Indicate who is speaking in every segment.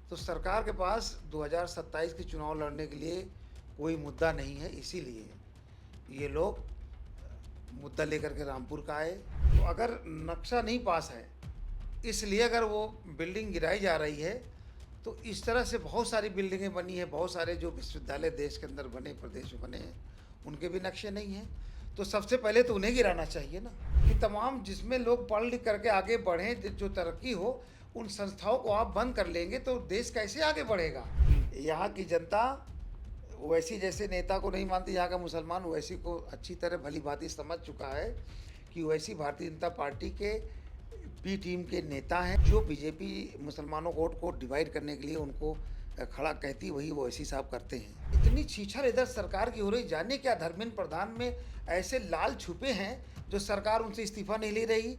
Speaker 1: तो सरकार के पास 2027 के चुनाव लड़ने के लिए कोई मुद्दा नहीं है, इसीलिए ये लोग मुद्दा लेकर के रामपुर का आए। तो अगर नक्शा नहीं पास है, इसलिए अगर वो बिल्डिंग गिराई जा रही है, तो इस तरह से बहुत सारी बिल्डिंगें बनी हैं, बहुत सारे जो विश्वविद्यालय देश के अंदर बने, प्रदेश में बने हैं, उनके भी नक्शे नहीं हैं। तो सबसे पहले तो उन्हें गिराना चाहिए ना, कि तमाम जिसमें लोग पढ़ लिख करके आगे बढ़ें, जो तरक्की हो, उन संस्थाओं को आप बंद कर लेंगे तो देश कैसे आगे बढ़ेगा। यहाँ की जनता वैसी जैसे नेता को नहीं मानती, यहाँ का मुसलमान वैसी को अच्छी तरह भली भांति समझ चुका है कि वैसी भारतीय जनता पार्टी के बी टीम के नेता हैं, जो बीजेपी मुसलमानों वोट को डिवाइड करने के लिए उनको खड़ा कहती, वही वो ऐसी साहब करते हैं। इतनी छीछर इधर सरकार की हो रही, जाने क्या धर्मेंद्र प्रधान में ऐसे लाल छुपे हैं जो सरकार उनसे इस्तीफा नहीं ले रही।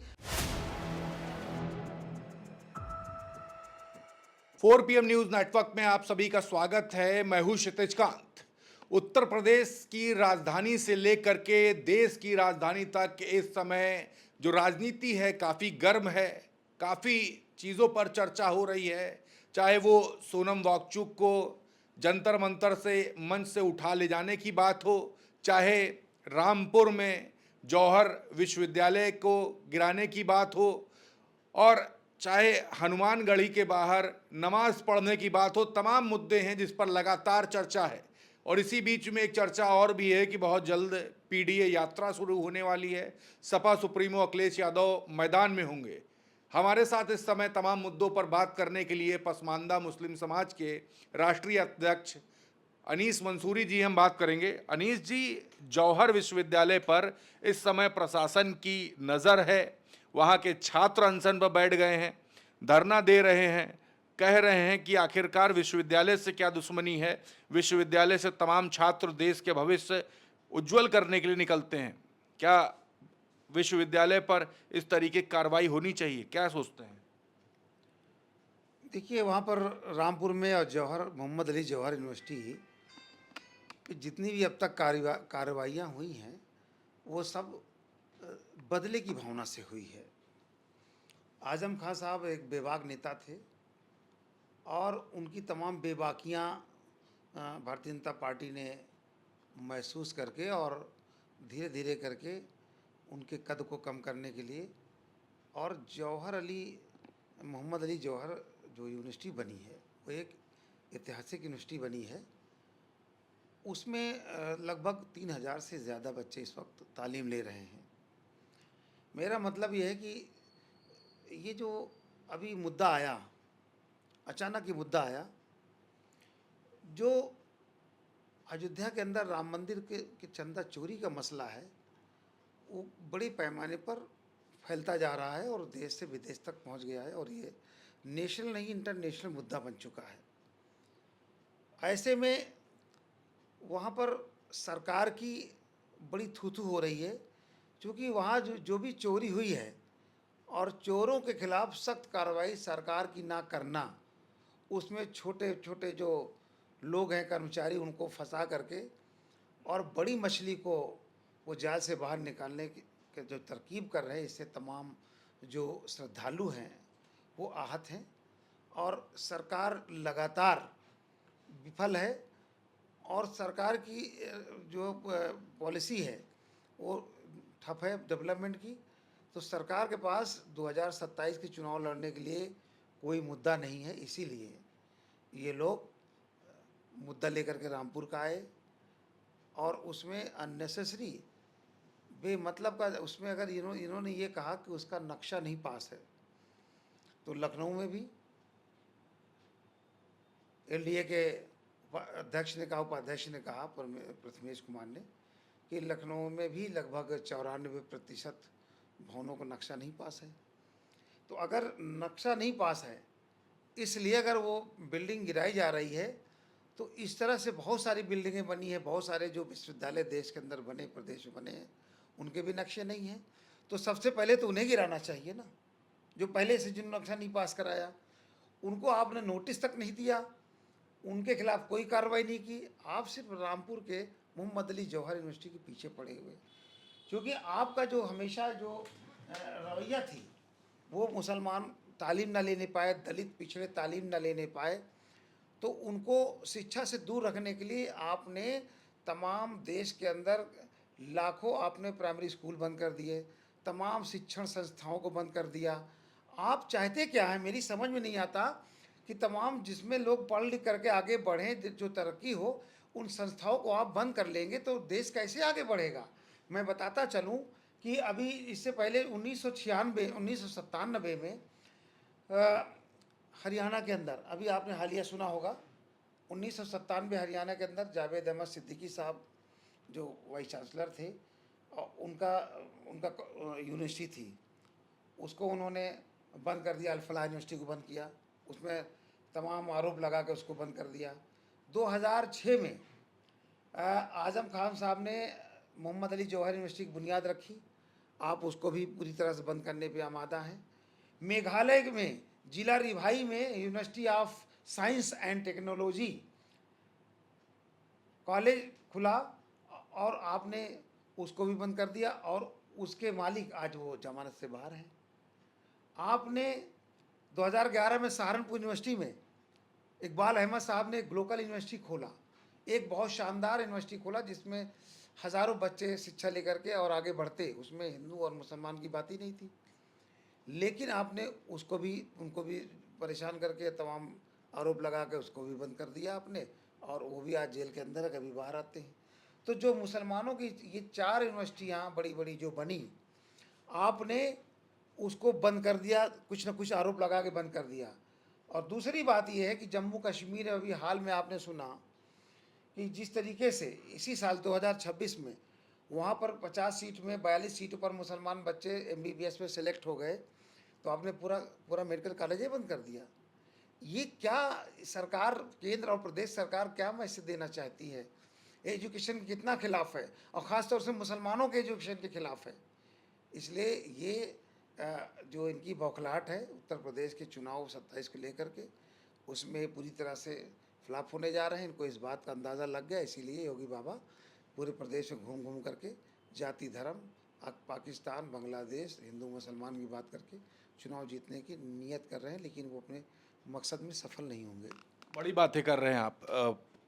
Speaker 2: 4 PM न्यूज नेटवर्क में आप सभी का स्वागत है। मैं हूं क्षितिज कांत। उत्तर प्रदेश की राजधानी से लेकर के देश की राजधानी तक इस समय जो राजनीति है काफ़ी गर्म है, काफ़ी चीज़ों पर चर्चा हो रही है। चाहे वो सोनम वांगचुक को जंतर मंतर से मंच से उठा ले जाने की बात हो, चाहे रामपुर में जौहर विश्वविद्यालय को गिराने की बात हो, और चाहे हनुमानगढ़ी के बाहर नमाज पढ़ने की बात हो। तमाम मुद्दे हैं जिस पर लगातार चर्चा है। और इसी बीच में एक चर्चा और भी है कि बहुत जल्द पीडीए यात्रा शुरू होने वाली है। सपा सुप्रीमो अखिलेश यादव मैदान में होंगे। हमारे साथ इस समय तमाम मुद्दों पर बात करने के लिए पसमानदा मुस्लिम समाज के राष्ट्रीय अध्यक्ष अनीस मंसूरी जी हम बात करेंगे। अनीस जी, जौहर विश्वविद्यालय पर इस समय प्रशासन की नज़र है। वहाँ के छात्र अनशन पर बैठ गए हैं, धरना दे रहे हैं, कह रहे हैं कि आखिरकार विश्वविद्यालय से क्या दुश्मनी है। विश्वविद्यालय से तमाम छात्र देश के भविष्य उज्जवल करने के लिए निकलते हैं। क्या विश्वविद्यालय पर इस तरीके की कार्रवाई होनी चाहिए? क्या सोचते हैं?
Speaker 1: देखिए, वहाँ पर रामपुर में और जौहर मोहम्मद अली जौहर यूनिवर्सिटी पे जितनी भी अब तक कार्रवाइयाँ हुई हैं, वो सब बदले की भावना से हुई है। आजम खां साहब एक बेबाक नेता थे और उनकी तमाम बेबाकियां भारतीय जनता पार्टी ने महसूस करके और धीरे धीरे करके उनके कद को कम करने के लिए, और जौहर अली मोहम्मद अली जौहर जो यूनिवर्सिटी बनी है, वो एक ऐतिहासिक यूनिवर्सिटी बनी है। उसमें लगभग 3000 से ज़्यादा बच्चे इस वक्त तालीम ले रहे हैं। मेरा मतलब ये है कि ये जो अभी मुद्दा आया, अचानक ये मुद्दा आया, जो अयोध्या के अंदर राम मंदिर के चंदा चोरी का मसला है, वो बड़े पैमाने पर फैलता जा रहा है और देश से विदेश तक पहुंच गया है, और ये नेशनल नहीं इंटरनेशनल मुद्दा बन चुका है। ऐसे में वहाँ पर सरकार की बड़ी थू-थू हो रही है, क्योंकि वहाँ जो भी चोरी हुई है और चोरों के खिलाफ सख्त कार्रवाई सरकार की ना करना, उसमें छोटे छोटे जो लोग हैं कर्मचारी, उनको फंसा करके और बड़ी मछली को वो जाल से बाहर निकालने के जो तरकीब कर रहे हैं, इससे तमाम जो श्रद्धालु हैं वो आहत हैं और सरकार लगातार विफल है। और सरकार की जो पॉलिसी है वो ठप है डेवलपमेंट की। तो सरकार के पास 2027 के चुनाव लड़ने के लिए कोई मुद्दा नहीं है, इसीलिए ये लोग मुद्दा लेकर के रामपुर का आए और उसमें अननेसेसरी बेमतलब का, उसमें अगर इन्होंने ये कहा कि उसका नक्शा नहीं पास है, तो लखनऊ में भी एनडीए के अध्यक्ष ने कहा, उपाध्यक्ष ने कहा, प्रथमेश कुमार ने, कि लखनऊ में भी लगभग 94% भवनों का नक्शा नहीं पास है। तो अगर नक्शा नहीं पास है, इसलिए अगर वो बिल्डिंग गिराई जा रही है, तो इस तरह से बहुत सारी बिल्डिंगें बनी हैं, बहुत सारे जो विश्वविद्यालय देश के अंदर बने, प्रदेश में बने हैं, उनके भी नक्शे नहीं हैं। तो सबसे पहले तो उन्हें गिराना चाहिए ना, जो पहले से जिन नक्शा नहीं पास कराया, उनको आपने नोटिस तक नहीं दिया, उनके खिलाफ कोई कार्रवाई नहीं की। आप सिर्फ रामपुर के मोहम्मद अली जौहर यूनिवर्सिटी के पीछे पड़े हुए, क्योंकि आपका जो हमेशा जो रवैया थी, वो मुसलमान तालीम ना लेने पाए, दलित पिछड़े तालीम ना लेने पाए, तो उनको शिक्षा से दूर रखने के लिए आपने तमाम देश के अंदर लाखों आपने प्राइमरी स्कूल बंद कर दिए, तमाम शिक्षण संस्थाओं को बंद कर दिया। आप चाहते क्या हैं, मेरी समझ में नहीं आता कि तमाम जिसमें लोग पढ़ लिख करके आगे बढ़ें, जो तरक्की हो, उन संस्थाओं को आप बंद कर लेंगे तो देश कैसे आगे बढ़ेगा। मैं बताता चलूं कि अभी इससे पहले 1997 में हरियाणा के अंदर, अभी आपने हालिया सुना होगा, 1997 हरियाणा के अंदर जावेद अहमद सिद्दीकी साहब जो वाइस चांसलर थे, और उनका उनका यूनिवर्सिटी थी, उसको उन्होंने बंद कर दिया। अल-फलाह यूनिवर्सिटी को बंद किया, उसमें तमाम आरोप लगा के उसको बंद कर दिया। 2006 में आज़म खान साहब ने मोहम्मद अली जौहर यूनिवर्सिटी की बुनियाद रखी, आप उसको भी पूरी तरह से बंद करने पे आमादा हैं। मेघालय में जिला रिभाई में university of science and technology college खुला और आपने उसको भी बंद कर दिया, और उसके मालिक आज वो जमानत से बाहर हैं। आपने 2011 में सहारनपुर यूनिवर्सिटी में इकबाल अहमद साहब ने ग्लोबल यूनिवर्सिटी खोला, एक बहुत शानदार यूनिवर्सिटी खोला जिसमें हज़ारों बच्चे शिक्षा लेकर के और आगे बढ़ते, उसमें हिंदू और मुसलमान की बात ही नहीं थी। लेकिन आपने उसको भी, उनको भी परेशान करके तमाम आरोप लगा के उसको भी बंद कर दिया आपने, और वो भी आज जेल के अंदर है, कभी बाहर आते हैं। तो जो मुसलमानों की ये 4 यूनिवर्सिटियाँ बड़ी बड़ी जो बनी, आपने उसको बंद कर दिया, कुछ न कुछ आरोप लगा के बंद कर दिया। और दूसरी बात यह है कि जम्मू कश्मीर में अभी हाल में आपने सुना कि जिस तरीके से इसी साल 2026 में वहाँ पर 50 सीट में 42 सीटों पर मुसलमान बच्चे MBBS में सेलेक्ट हो गए, तो आपने पूरा मेडिकल कॉलेज ही बंद कर दिया। ये क्या सरकार, केंद्र और प्रदेश सरकार क्या मैसेज देना चाहती है? एजुकेशन के कितना खिलाफ है, और ख़ास तौर से मुसलमानों के एजुकेशन के खिलाफ है। इसलिए ये जो इनकी बौखलाहट है उत्तर प्रदेश के चुनाव 27 को लेकर के, उसमें पूरी तरह से फ्लॉप होने जा रहे हैं। इनको इस बात का अंदाज़ा लग गया, इसीलिए योगी बाबा पूरे प्रदेश में घूम घूम करके जाति धर्म, पाकिस्तान, बांग्लादेश, हिंदू मुसलमान की बात करके चुनाव जीतने की नीयत कर रहे हैं, लेकिन वो अपने मकसद में सफल नहीं होंगे।
Speaker 2: बड़ी बातें कर रहे हैं आप।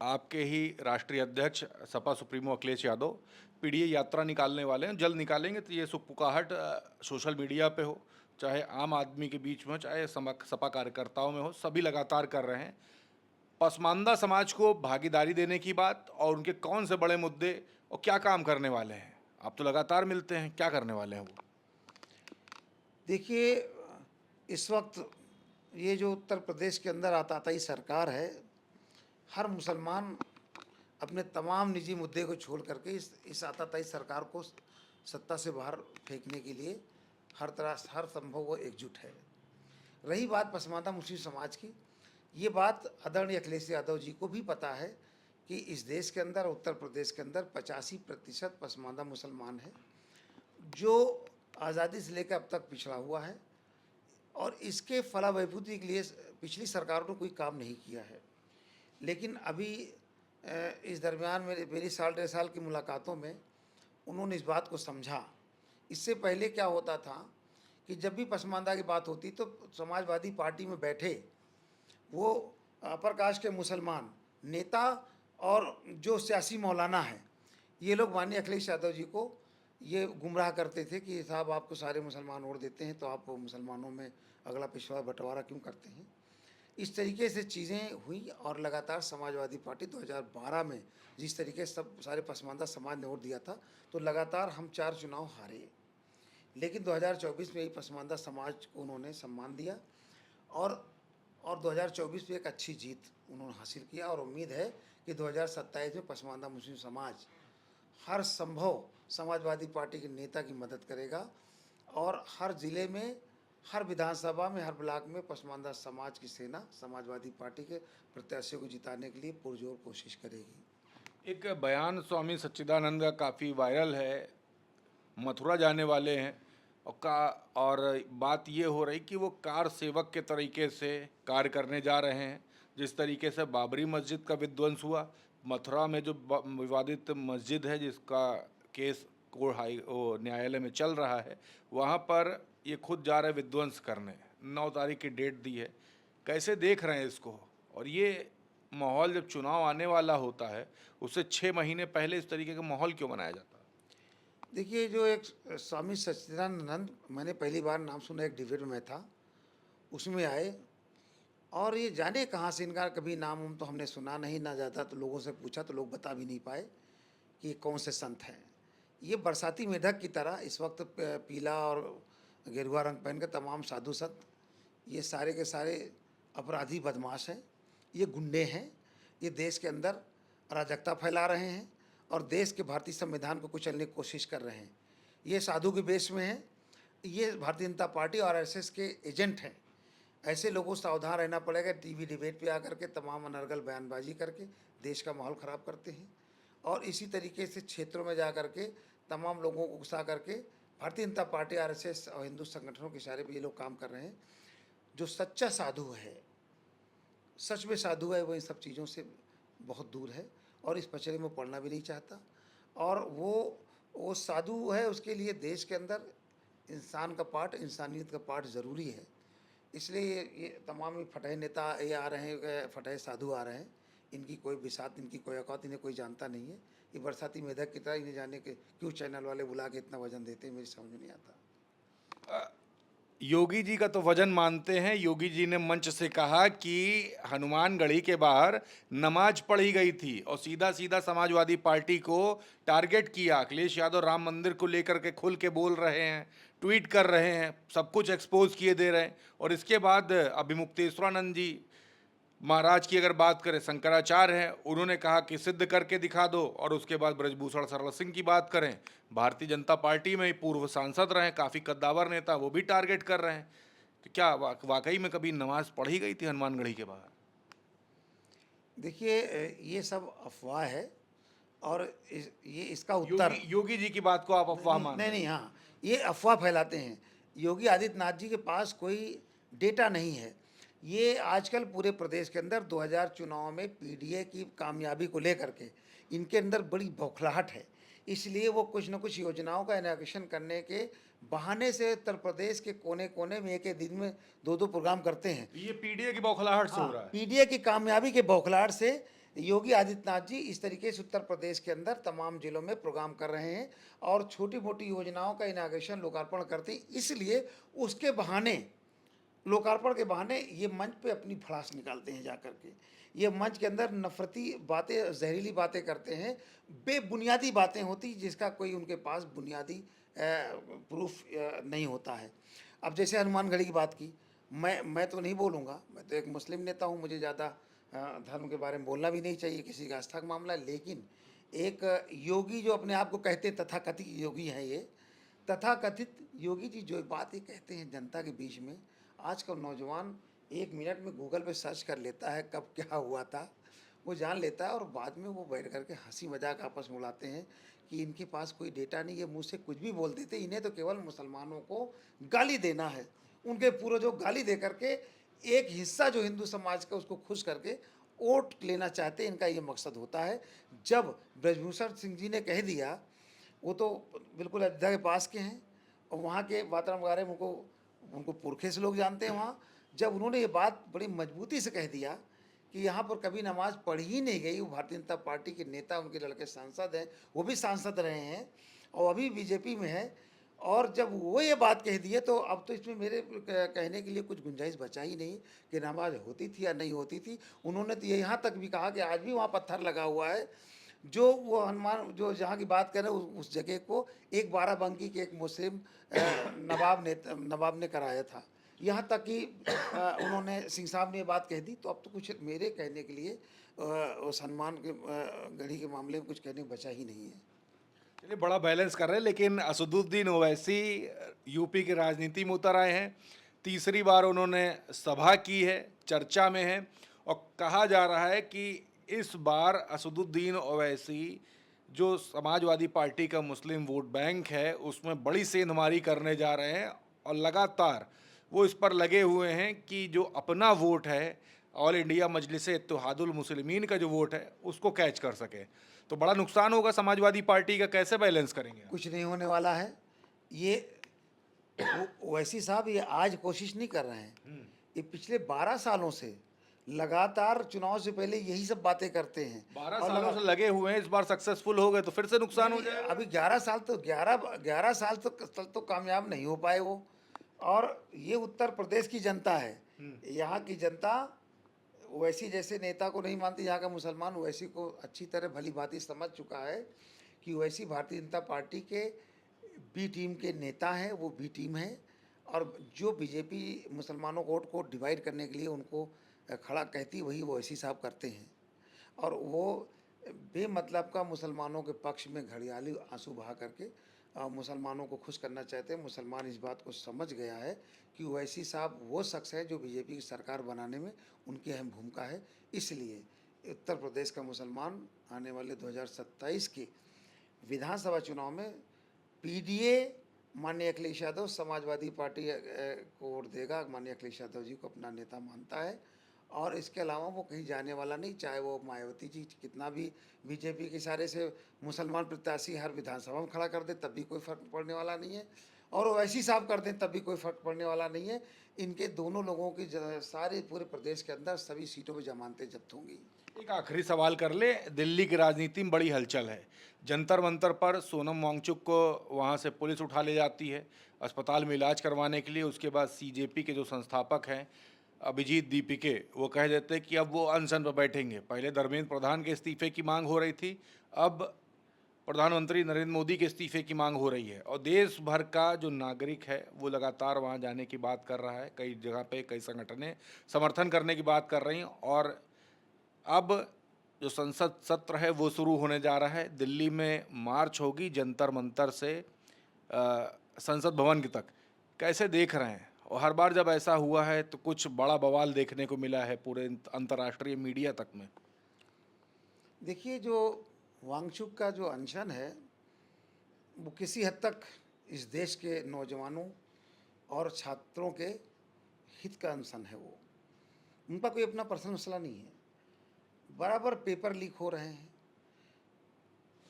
Speaker 2: आपके ही राष्ट्रीय अध्यक्ष सपा सुप्रीमो अखिलेश यादव पीडीए यात्रा निकालने वाले हैं, जल्द निकालेंगे। तो ये सुपुकाहट सोशल मीडिया पे हो, चाहे आम आदमी के बीच में हो, चाहे सपा कार्यकर्ताओं में हो, सभी लगातार कर रहे हैं। पसमानदा समाज को भागीदारी देने की बात, और उनके कौन से बड़े मुद्दे और क्या काम करने वाले हैं। आप तो लगातार मिलते हैं, क्या करने वाले हैं वो?
Speaker 1: देखिए, इस वक्त ये जो उत्तर प्रदेश के अंदर आताताई सरकार है, हर मुसलमान अपने तमाम निजी मुद्दे को छोड़ करके इस आताताई सरकार को सत्ता से बाहर फेंकने के लिए हर संभव वो एकजुट है। रही बात पसमानदा मुस्लिम समाज की, ये बात आदरणीय अखिलेश यादव जी को भी पता है कि इस देश के अंदर, उत्तर प्रदेश के अंदर 85% पसमानदा मुसलमान है, जो आज़ादी से लेकर अब तक पिछड़ा हुआ है, और इसके फलाबहबूदी के लिए पिछली सरकारों ने कोई काम नहीं किया है। लेकिन अभी इस दरमियान मेरी 1.5 साल की मुलाकातों में उन्होंने इस बात को समझा। इससे पहले क्या होता था कि जब भी पसमानदा की बात होती तो समाजवादी पार्टी में बैठे वो अपर कास्ट के मुसलमान नेता और जो सियासी मौलाना हैं, ये लोग माननीय अखिलेश यादव जी को ये गुमराह करते थे कि साहब आपको सारे मुसलमान वोट देते हैं, तो आप मुसलमानों में अगला पिछड़ा बंटवारा क्यों करते हैं। इस तरीके से चीज़ें हुई, और लगातार समाजवादी पार्टी 2012 में जिस तरीके से सारे पसमानदा समाज ने वोट दिया था, तो लगातार हम 4 चुनाव हारे। लेकिन 2024 में ही पसमानदा समाज को उन्होंने सम्मान दिया, और 2024 में एक अच्छी जीत उन्होंने हासिल किया, और उम्मीद है कि 2027 में पसमानदा मुस्लिम समाज हर संभव समाजवादी पार्टी के नेता की मदद करेगा, और हर ज़िले में, हर विधानसभा में, हर ब्लॉक में पसमानदा समाज की सेना समाजवादी पार्टी के प्रत्याशियों को जिताने के लिए पुरजोर कोशिश करेगी।
Speaker 2: एक बयान स्वामी सच्चिदानंद का काफ़ी वायरल है, मथुरा जाने वाले हैं, और बात ये हो रही कि वो कार सेवक के तरीके से कार्य करने जा रहे हैं। जिस तरीके से बाबरी मस्जिद का विध्वंस हुआ, मथुरा में जो विवादित मस्जिद है जिसका केस न्यायालय में चल रहा है, वहाँ पर ये खुद जा रहे विध्वंस करने। 9 तारीख की डेट दी है, कैसे देख रहे हैं इसको? और ये माहौल जब चुनाव आने वाला होता है उससे 6 महीने पहले इस तरीके का माहौल क्यों बनाया जाता है?
Speaker 1: देखिए, जो एक स्वामी सच्चिदानंद, मैंने पहली बार नाम सुना, एक डिबेट में था, उसमें आए, और ये जाने कहाँ से इनका कभी नाम उम तो हमने सुना नहीं, ना ज़्यादा तो लोगों से पूछा तो लोग बता भी नहीं पाए कि ये कौन से संत हैं। ये बरसाती मेढक की तरह इस वक्त पीला और गेरुआ रंग पहन के तमाम साधु संत, ये सारे के सारे अपराधी बदमाश हैं, ये गुंडे हैं, ये देश के अंदर अराजकता फैला रहे हैं और देश के भारतीय संविधान को कुचलने की कोशिश कर रहे हैं। ये साधु के वेश में हैं, ये भारतीय जनता पार्टी और आरएसएस के एजेंट हैं। ऐसे लोगों से सावधान रहना पड़ेगा। टीवी डिबेट पे आकर के तमाम अनर्गल बयानबाजी करके देश का माहौल ख़राब करते हैं, और इसी तरीके से क्षेत्रों में जा कर के तमाम लोगों को उकसा करके भारतीय जनता पार्टी, आरएसएस और हिंदू संगठनों के इशारे पे ये लोग काम कर रहे हैं। जो सच्चा साधु है, सच में साधु है, वो इन सब चीज़ों से बहुत दूर है और इस पचड़े में पड़ना भी नहीं चाहता। और वो साधु है, उसके लिए देश के अंदर इंसान का पार्ट, इंसानियत का पार्ट ज़रूरी है। इसलिए ये तमाम फटेह नेता ये आ रहे हैं, फटेह साधु आ रहे हैं, इनकी कोई बिसात, इनकी कोई औकात, इन्हें कोई जानता नहीं है। ये बरसाती मेढक की तरह, इन्हें जाने के क्यों चैनल वाले बुला के इतना वजन देते हैं, मेरी समझ में नहीं आता।
Speaker 2: योगी जी का तो वजन मानते हैं। योगी जी ने मंच से कहा कि हनुमानगढ़ी के बाहर नमाज पढ़ी गई थी और सीधा सीधा समाजवादी पार्टी को टारगेट किया। अखिलेश यादव राम मंदिर को लेकर के खुल के बोल रहे हैं, ट्वीट कर रहे हैं, सब कुछ एक्सपोज किए दे रहे हैं। और इसके बाद अभिमुक्तेश्वरानंद जी महाराज की अगर बात करें, शंकराचार्य हैं, उन्होंने कहा कि सिद्ध करके दिखा दो। और उसके बाद ब्रजभूषण सरला सिंह की बात करें, भारतीय जनता पार्टी में ही पूर्व सांसद रहे, काफ़ी कद्दावर नेता, वो भी टारगेट कर रहे हैं। तो क्या वाकई में कभी नमाज पढ़ी गई थी हनुमानगढ़ी के बाहर?
Speaker 1: देखिए, ये सब अफवाह है, और ये इसका उत्तर
Speaker 2: योगी जी की बात को आप अफवाह मान रहे
Speaker 1: नहीं, हाँ, ये अफवाह फैलाते हैं। योगी आदित्यनाथ जी के पास कोई डेटा नहीं है। ये आजकल पूरे प्रदेश के अंदर 2000 चुनाव में पीडीए की कामयाबी को लेकर के इनके अंदर बड़ी बौखलाहट है। इसलिए वो कुछ न कुछ योजनाओं का इनॉग्रेशन करने के बहाने से उत्तर प्रदेश के कोने-कोने में एक-एक दिन में 2-2 प्रोग्राम करते हैं।
Speaker 2: हैं। ये पीडीए की बौखलाहट से हो रहा है।
Speaker 1: पीडीए की कामयाबी के बौखलाहट से योगी आदित्यनाथ जी इस तरीके से उत्तर प्रदेश के अंदर तमाम जिलों में प्रोग्राम कर रहे हैं और छोटी-मोटी योजनाओं का इनॉग्रेशन, लोकार्पण करते हैं। इसलिए उसके बहाने, लोकार्पण के बहाने ये मंच पे अपनी भड़ास निकालते हैं जाकर के। ये मंच के अंदर नफरती बातें, जहरीली बातें करते हैं, बेबुनियादी बातें होती जिसका कोई उनके पास बुनियादी प्रूफ नहीं होता है। अब जैसे हनुमानगढ़ी की बात की, मैं तो नहीं बोलूँगा, मैं तो एक मुस्लिम नेता हूँ, मुझे ज़्यादा धर्म के बारे में बोलना भी नहीं चाहिए, किसी का आस्था का मामला है। लेकिन एक योगी जो अपने आप को कहते हैं तथाकथित योगी हैं, ये तथाकथित योगी जी जो बात ये कहते हैं जनता के बीच में, आजकल नौजवान 1 मिनट में गूगल पे सर्च कर लेता है कब क्या हुआ था, वो जान लेता है, और बाद में वो बैठ कर के हंसी मजाक आपस में उड़ाते हैं कि इनके पास कोई डेटा नहीं है, मुँह से कुछ भी बोल देते, इन्हें तो केवल मुसलमानों को गाली देना है। उनके पूर्वजों को गाली दे करके एक हिस्सा जो हिंदू समाज का, उसको खुश करके वोट लेना चाहते हैं, इनका ये मकसद होता है। जब ब्रजभूषण सिंह जी ने कह दिया, वो तो बिल्कुल अयोध्या के पास के हैं और वहाँ के वातावरण वगैरह में उनको पुरखे से लोग जानते हैं वहाँ। जब उन्होंने ये बात बड़ी मजबूती से कह दिया कि यहाँ पर कभी नमाज पढ़ी ही नहीं गई, वो भारतीय जनता पार्टी के नेता, उनके लड़के सांसद हैं, वो भी सांसद रहे हैं और अभी बीजेपी में है, और जब वो ये बात कह दी है तो अब तो इसमें मेरे कहने के लिए कुछ गुंजाइश बचा ही नहीं कि नमाज होती थी या नहीं होती थी। उन्होंने तो यहाँ तक भी कहा कि आज भी वहाँ पत्थर लगा हुआ है, जो वो हनुमान जो जहाँ की बात कर रहे हैं उस जगह को एक बाराबंकी के एक मुस्लिम नवाब ने कराया था। यहाँ तक कि उन्होंने सिंह साहब ने ये बात कह दी, तो अब तो कुछ मेरे कहने के लिए उस हनुमान के गढ़ी के मामले में कुछ कहने को बचा ही नहीं है।
Speaker 2: चलिए, बड़ा बैलेंस कर रहे हैं। लेकिन असदुद्दीन ओवैसी यूपी की राजनीति में उतर आए हैं। तीसरी बार उन्होंने सभा की है, चर्चा में है, और कहा जा रहा है कि इस बार असदुद्दीन ओवैसी जो समाजवादी पार्टी का मुस्लिम वोट बैंक है उसमें बड़ी सेंधमारी करने जा रहे हैं। और लगातार वो इस पर लगे हुए हैं कि जो अपना वोट है, ऑल इंडिया मजलिस इत्तेहादुल मुस्लिमीन का जो वोट है, उसको कैच कर सके। तो बड़ा नुकसान होगा समाजवादी पार्टी का, कैसे बैलेंस करेंगे?
Speaker 1: कुछ नहीं होने वाला है। ये ओवैसी साहब ये आज कोशिश नहीं कर रहे हैं, ये पिछले 12 सालों से लगातार चुनाव से पहले यही सब बातें करते हैं।
Speaker 2: 12
Speaker 1: और
Speaker 2: सालों से लगे हुए हैं, इस बार सक्सेसफुल हो गए तो फिर से नुकसान हो जाएगा।
Speaker 1: अभी 11 साल तो 11 साल तो कामयाब नहीं हो पाए वो। और ये उत्तर प्रदेश की जनता है, यहाँ की जनता वैसी जैसे नेता को नहीं मानती, यहाँ का मुसलमान वैसी को अच्छी तरह भली भांति समझ चुका है कि वैसी भारतीय जनता पार्टी के बी टीम के नेता हैं, वो बी टीम है। और जो बीजेपी मुसलमानों को वोट को डिवाइड करने के लिए उनको खड़ा कहती, वही वो ऐसी साहब करते हैं। और वो बेमतलब का मुसलमानों के पक्ष में घड़ियाली आंसू बहा करके मुसलमानों को खुश करना चाहते हैं। मुसलमान इस बात को समझ गया है कि ओवैसी साहब वो शख्स है जो बीजेपी की सरकार बनाने में उनकी अहम भूमिका है। इसलिए उत्तर प्रदेश का मुसलमान आने वाले 2027 के विधानसभा चुनाव में पीडीए माननीय अखिलेश यादव समाजवादी पार्टी को वोट देगा। माननीय अखिलेश यादव जी को अपना नेता मानता है और इसके अलावा वो कहीं जाने वाला नहीं। चाहे वो मायावती जी कितना भी बीजेपी के इशारे से मुसलमान प्रत्याशी हर विधानसभा में खड़ा कर दे तब भी कोई फर्क पड़ने वाला नहीं है, और वो वैसी साफ कर दें तब भी कोई फर्क पड़ने वाला नहीं है। इनके दोनों लोगों की सारे पूरे प्रदेश के अंदर सभी सीटों पर जमानतें जब्त होंगी।
Speaker 2: एक आखिरी सवाल कर ले, दिल्ली की राजनीति में बड़ी हलचल है। जंतर मंतर पर सोनम वांगचुक को वहाँ से पुलिस उठा ले जाती है अस्पताल में इलाज करवाने के लिए। उसके बाद सीजेपी के जो संस्थापक हैं अभिजीत दीपिके, वो कह देते कि अब वो अनशन पर बैठेंगे। पहले धर्मेंद्र प्रधान के इस्तीफे की मांग हो रही थी, अब प्रधानमंत्री नरेंद्र मोदी के इस्तीफे की मांग हो रही है। और देश भर का जो नागरिक है वो लगातार वहाँ जाने की बात कर रहा है। कई जगह पे कई संगठनें समर्थन करने की बात कर रही हैं। और अब जो संसद सत्र है वो शुरू होने जा रहा है। दिल्ली में मार्च होगी जंतर मंतर से संसद भवन की तक। कैसे देख रहे हैं? और हर बार जब ऐसा हुआ है तो कुछ बड़ा बवाल देखने को मिला है पूरे अंतर्राष्ट्रीय मीडिया तक में।
Speaker 1: देखिए, जो वांगचुक का जो अनशन है वो किसी हद तक इस देश के नौजवानों और छात्रों के हित का अनशन है। वो उनका कोई अपना पर्सनल मसला नहीं है। बराबर पेपर लीक हो रहे हैं,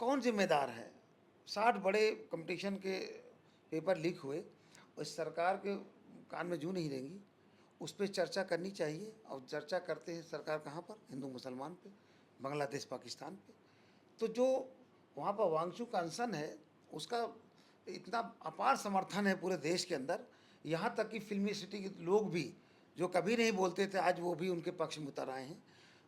Speaker 1: कौन जिम्मेदार है? 60 बड़े कंपटीशन के पेपर लीक हुए और सरकार के कान में जू नहीं रहेंगी। उस पर चर्चा करनी चाहिए, और चर्चा करते हैं सरकार कहाँ पर? हिंदू मुसलमान पे, बांग्लादेश पाकिस्तान पे। तो जो वहाँ पर वांगचुक का अनशन है उसका इतना अपार समर्थन है पूरे देश के अंदर, यहाँ तक कि फिल्मी सिटी के लोग भी जो कभी नहीं बोलते थे आज वो भी उनके पक्ष में उतर आए हैं।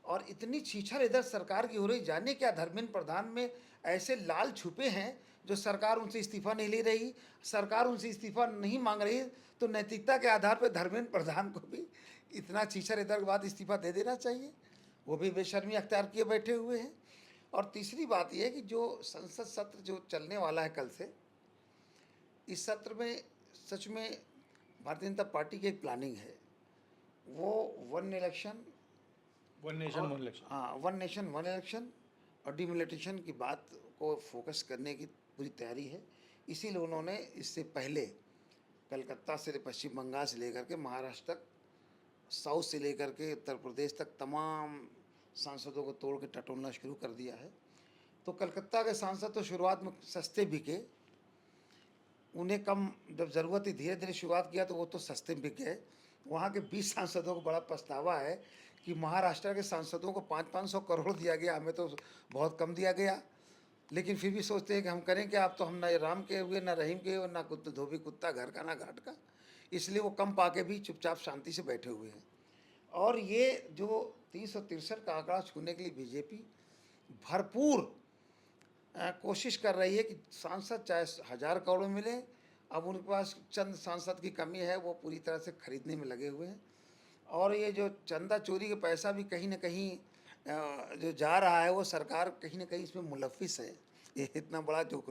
Speaker 1: और इतनी छीछर इधर सरकार की हो रही, जाने क्या धर्मेंद्र प्रधान में ऐसे लाल छुपे हैं जो सरकार उनसे इस्तीफा नहीं ले रही, सरकार उनसे इस्तीफा नहीं मांग रही, तो नैतिकता के आधार पर धर्मेंद्र प्रधान को भी इतना छीछर इधर के बाद इस्तीफा दे देना चाहिए। वो भी बेशर्मी अख्तियार किए बैठे हुए हैं। और तीसरी बात यह है कि जो संसद सत्र जो चलने वाला है कल से, इस सत्र में सच में भारतीय जनता पार्टी की एक प्लानिंग है। वो one election,
Speaker 2: one nation one election,
Speaker 1: हाँ, वन नेशन वन इलेक्शन और डिमोलिटेशन की बात को फोकस करने की पूरी तैयारी है। इसीलिए उन्होंने इससे पहले कलकत्ता से पश्चिम बंगाल से लेकर के महाराष्ट्र तक, साउथ से लेकर के उत्तर प्रदेश तक तमाम सांसदों को तोड़ के टटोलना शुरू कर दिया है। तो कलकत्ता के सांसद तो शुरुआत में सस्ते बिके, उन्हें कम जब ज़रूरत थी धीरे धीरे शुरुआत किया तो वो तो सस्ते में बिक गए। वहाँ के 20 सांसदों को बड़ा पछतावा है कि महाराष्ट्र के सांसदों को 500-500 करोड़ दिया गया, हमें तो बहुत कम दिया गया। लेकिन फिर भी सोचते हैं कि हम करें क्या, आप तो हम ना राम के हुए ना रहीम के हुए, ना धोबी कुत्ता घर का ना घाट का। इसलिए वो कम पाके भी चुपचाप शांति से बैठे हुए हैं। और ये जो 363 का आंकड़ा छूने के लिए बीजेपी भरपूर कोशिश कर रही है कि सांसद चाहे 1000 करोड़ मिले, अब उनके पास चंद सांसद की कमी है, वो पूरी तरह से खरीदने में लगे हुए हैं। और ये जो चंदा चोरी का पैसा भी कहीं ना कहीं जो जा रहा है वो सरकार कहीं ना कहीं इसमें मुलविस है। ये इतना बड़ा जो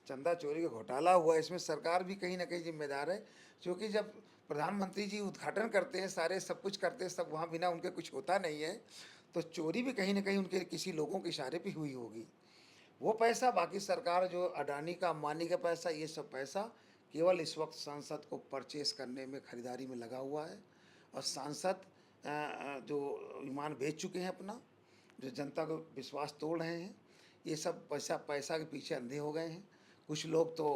Speaker 1: चंदा चोरी का घोटाला हुआ है इसमें सरकार भी कहीं ना कहीं जिम्मेदार है, क्योंकि जब प्रधानमंत्री जी उद्घाटन करते हैं, सारे सब कुछ करते हैं, सब वहाँ बिना उनके कुछ होता नहीं है, तो चोरी भी कहीं ना कहीं उनके किसी लोगों के इशारे पे हुई होगी। वो पैसा, बाकी सरकार जो अडानी का अंबानी का पैसा, ये सब पैसा केवल इस वक्त सांसद को परचेस करने में, खरीदारी में लगा हुआ है। और सांसद जो ईमान बेच चुके हैं अपना, जो जनता को विश्वास तोड़ रहे हैं, ये सब पैसा के पीछे अंधे हो गए हैं। कुछ लोग तो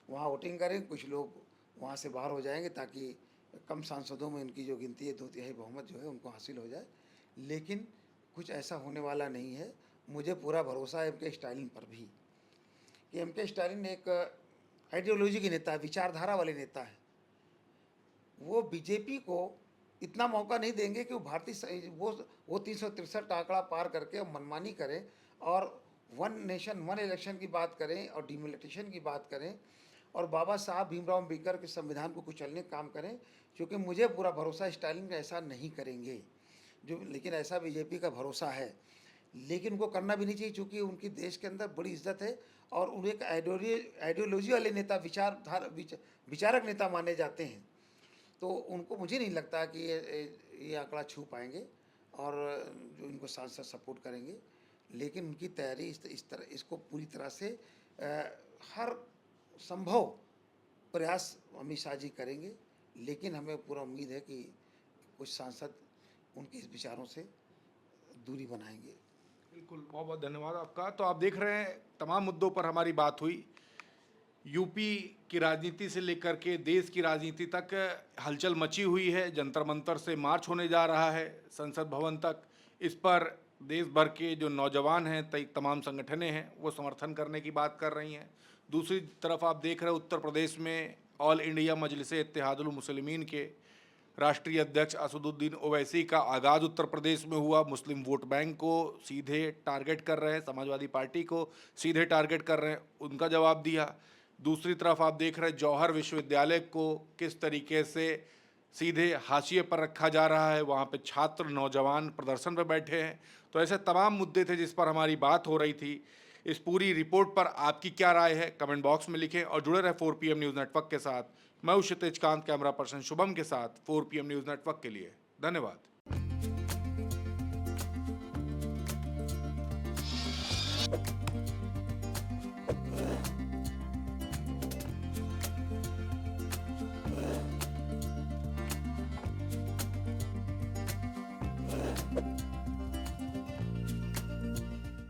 Speaker 1: वहाँ वोटिंग करें, कुछ लोग वहाँ से बाहर हो जाएंगे ताकि कम सांसदों में उनकी जो गिनती है 2/3 बहुमत जो है उनको हासिल हो जाए। लेकिन कुछ ऐसा होने वाला नहीं है। मुझे पूरा भरोसा है एम.के. स्टालिन पर भी कि एम.के. स्टालिन एक आइडियोलॉजी के नेता है, विचारधारा वाले नेता है। वो बीजेपी को इतना मौका नहीं देंगे कि वो वो 363 आंकड़ा पार करके मनमानी करें और वन नेशन वन इलेक्शन की बात करें और डिमिलिटेशन की बात करें और बाबा साहब भीमराव अम्बेडकर के संविधान को कुचलने का काम करें। क्योंकि मुझे पूरा भरोसा स्टालिन का ऐसा नहीं करेंगे लेकिन ऐसा बीजेपी का भरोसा है। लेकिन उनको करना भी नहीं चाहिए, क्योंकि उनकी देश के अंदर बड़ी इज्जत है और उन्हें एक आइडियोलॉजी वाले नेता, विचारक नेता माने जाते हैं। तो उनको मुझे नहीं लगता कि ये आंकड़ा छू पाएंगे और जो इनको सांसद सपोर्ट करेंगे। लेकिन उनकी तैयारी इसको पूरी तरह से हर संभव प्रयास अमित शाह जी करेंगे। लेकिन हमें पूरा उम्मीद है कि कुछ सांसद उनके इस विचारों से दूरी बनाएंगे।
Speaker 2: बिल्कुल, बहुत बहुत धन्यवाद आपका। तो आप देख रहे हैं तमाम मुद्दों पर हमारी बात हुई। यूपी की राजनीति से लेकर के देश की राजनीति तक हलचल मची हुई है। जंतर मंतर से मार्च होने जा रहा है संसद भवन तक। इस पर देश भर के जो नौजवान हैं, तमाम संगठनें हैं, वो समर्थन करने की बात कर रही हैं। दूसरी तरफ आप देख रहे हैं उत्तर प्रदेश में ऑल इंडिया मजलिस इत्तेहादुल मुस्लिमीन के राष्ट्रीय अध्यक्ष असदुद्दीन ओवैसी का आगाज़ उत्तर प्रदेश में हुआ। मुस्लिम वोट बैंक को सीधे टारगेट कर रहे हैं, समाजवादी पार्टी को सीधे टारगेट कर रहे हैं, उनका जवाब दिया। दूसरी तरफ आप देख रहे हैं जौहर विश्वविद्यालय को किस तरीके से सीधे हाशिए पर रखा जा रहा है। वहाँ पे छात्र नौजवान प्रदर्शन पर बैठे हैं। तो ऐसे तमाम मुद्दे थे जिस पर हमारी बात हो रही थी। इस पूरी रिपोर्ट पर आपकी क्या राय है, कमेंट बॉक्स में लिखें और जुड़े रहे 4 PM न्यूज़ नेटवर्क के साथ। मैं हूं क्षितिज कांत, कैमरा पर्सन शुभम के साथ 4 PM न्यूज़ नेटवर्क के लिए। धन्यवाद।